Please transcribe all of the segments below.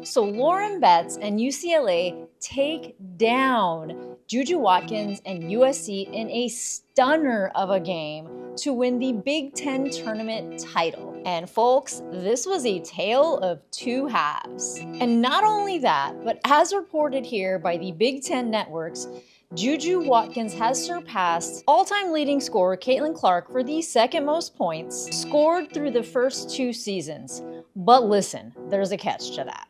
So Lauren Betts and UCLA take down Juju Watkins and USC in a stunner of a game to win the Big 10 tournament title. And folks, this was a tale of two halves. And not only that, but as reported here by the Big 10 networks, Juju Watkins has surpassed all-time leading scorer Caitlin Clark for the second most points scored through the first two seasons. But listen, there's a catch to that.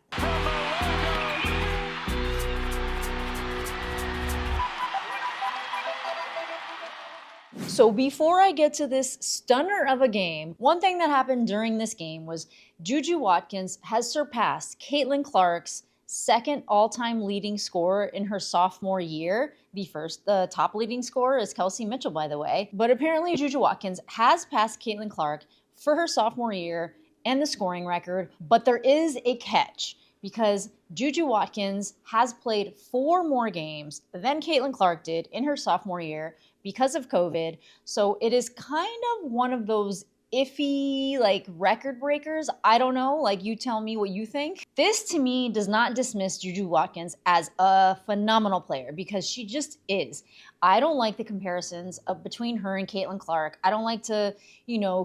So before I get to this stunner of a game, one thing that happened during this game was Juju Watkins has surpassed Caitlin Clark's second all-time leading scorer in her sophomore year. The top leading scorer is Kelsey Mitchell, by the way. But apparently Juju Watkins has passed Caitlin Clark for her sophomore year and the scoring record. But there is a catch, because Juju Watkins has played 4 more games than Caitlin Clark did in her sophomore year because of COVID. So it is kind of one of those iffy, record breakers. I don't know, you tell me what you think. This to me does not dismiss Juju Watkins as a phenomenal player, because she just is. I don't like the comparisons between her and Caitlin Clark. I don't like to,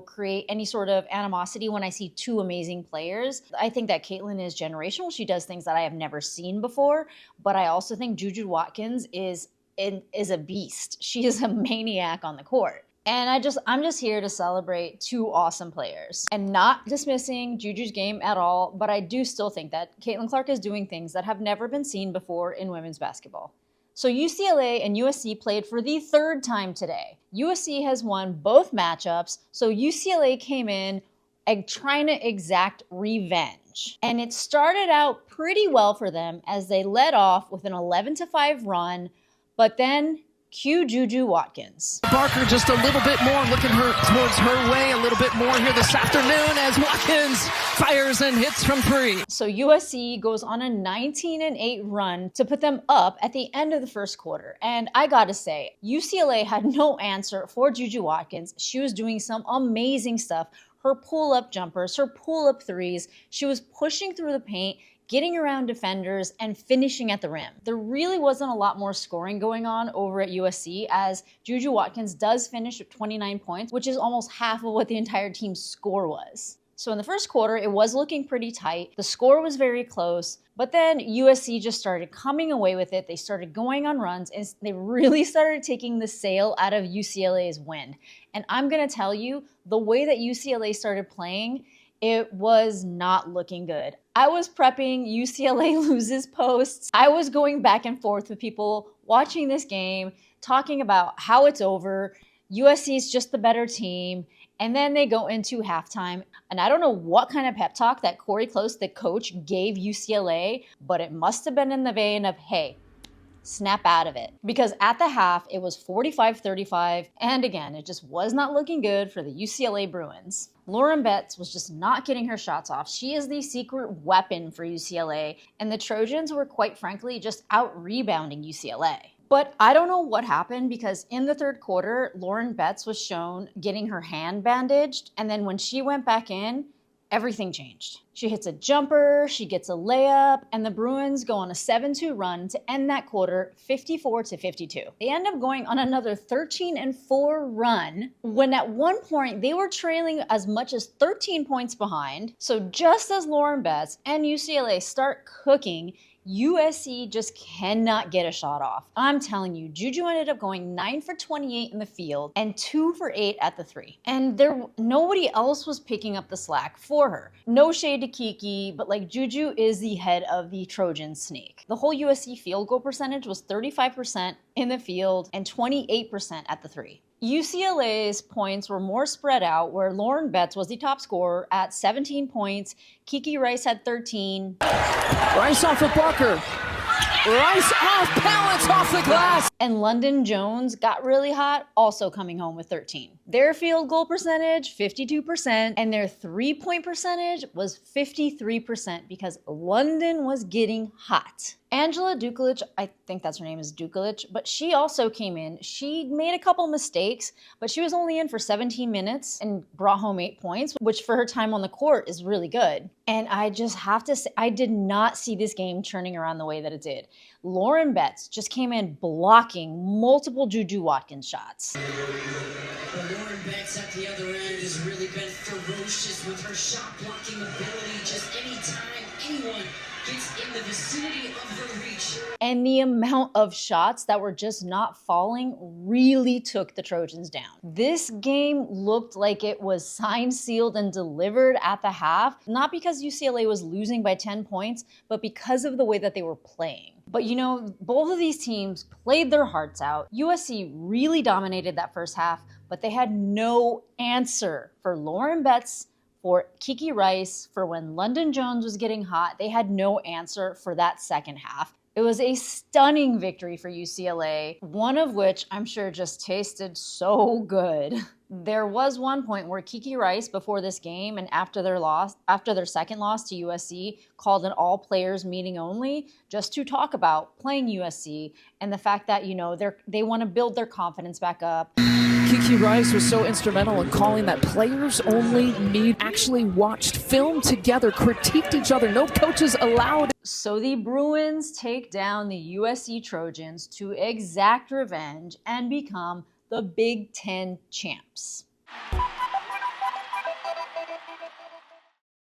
create any sort of animosity when I see two amazing players. I think that Caitlin is generational. She does things that I have never seen before, but I also think Juju Watkins is a beast. She is a maniac on the court. And I'm just here to celebrate two awesome players and not dismissing Juju's game at all, but I do still think that Caitlin Clark is doing things that have never been seen before in women's basketball. So UCLA and USC played for the 3rd time today. USC has won both matchups, so UCLA came in trying to exact revenge. And it started out pretty well for them as they led off with an 11-5 run, but then cue Juju Watkins. Barker just a little bit more, looking towards her way a little bit more here this afternoon as Watkins fires and hits from 3. So USC goes on a 19-8 run to put them up at the end of the first quarter. And I gotta say, UCLA had no answer for Juju Watkins. She was doing some amazing stuff. Her pull-up jumpers, her pull-up threes. She was pushing through the paint, getting around defenders, and finishing at the rim. There really wasn't a lot more scoring going on over at USC, as Juju Watkins does finish with 29 points, which is almost half of what the entire team's score was. So in the first quarter, it was looking pretty tight. The score was very close, but then USC just started coming away with it. They started going on runs, and they really started taking the sail out of UCLA's wind. And I'm gonna tell you, the way that UCLA started playing, it was not looking good. I was prepping UCLA loses posts. I was going back and forth with people watching this game, talking about how it's over. USC is just the better team. And then they go into halftime. And I don't know what kind of pep talk that Corey Close, the coach, gave UCLA, but it must have been in the vein of, hey, snap out of it. Because at the half, it was 45-35. And again, it just was not looking good for the UCLA Bruins. Lauren Betts was just not getting her shots off. She is the secret weapon for UCLA. And the Trojans were, quite frankly, just out-rebounding UCLA. But I don't know what happened, because in the 3rd quarter, Lauren Betts was shown getting her hand bandaged. And then when she went back in, everything changed. She hits a jumper, she gets a layup, and the Bruins go on a 7-2 run to end that quarter 54-52. They end up going on another 13-4 run, when at one point they were trailing as much as 13 points behind. So just as Lauren Betts and UCLA start cooking, USC just cannot get a shot off. I'm telling you, Juju ended up going 9 for 28 in the field and 2 for 8 at the 3. And nobody else was picking up the slack for her. No shade to Kiki, but Juju is the head of the Trojan sneak. The whole USC field goal percentage was 35% in the field and 28% at the 3. UCLA's points were more spread out, where Lauren Betts was the top scorer at 17 points. Kiki Rice had 13. Rice off of Barker. Rice off balance off the glass. And London Jones got really hot, also coming home with 13. Their field goal percentage, 52%, and their 3-point percentage was 53%, because London was getting hot. Angela Dukelich, I think that's her name is Dukelich, but she also came in. She made a couple mistakes, but she was only in for 17 minutes and brought home 8 points, which for her time on the court is really good. And I just have to say, I did not see this game turning around the way that it did. Lauren Betts just came in blocking multiple Juju Watkins shots. Lauren Betts at the other end has really been ferocious with her shot blocking ability. Just anytime anyone gets in the vicinity of her reach. And the amount of shots that were just not falling really took the Trojans down. This game looked like it was signed, sealed, and delivered at the half, not because UCLA was losing by 10 points, but because of the way that they were playing. But you know, both of these teams played their hearts out. USC really dominated that first half, but they had no answer for Lauren Betts, for Kiki Rice, for when London Jones was getting hot. They had no answer for that second half. It was a stunning victory for UCLA, one of which I'm sure just tasted so good. There was one point where Kiki Rice before this game and after their second loss to USC, called an all players meeting only just to talk about playing USC and the fact that, you know, they want to build their confidence back up. Kiki Rice was so instrumental in calling that players only meet, actually watched film together, critiqued each other, no coaches allowed. So the Bruins take down the USC Trojans to exact revenge and become the Big 10 champs.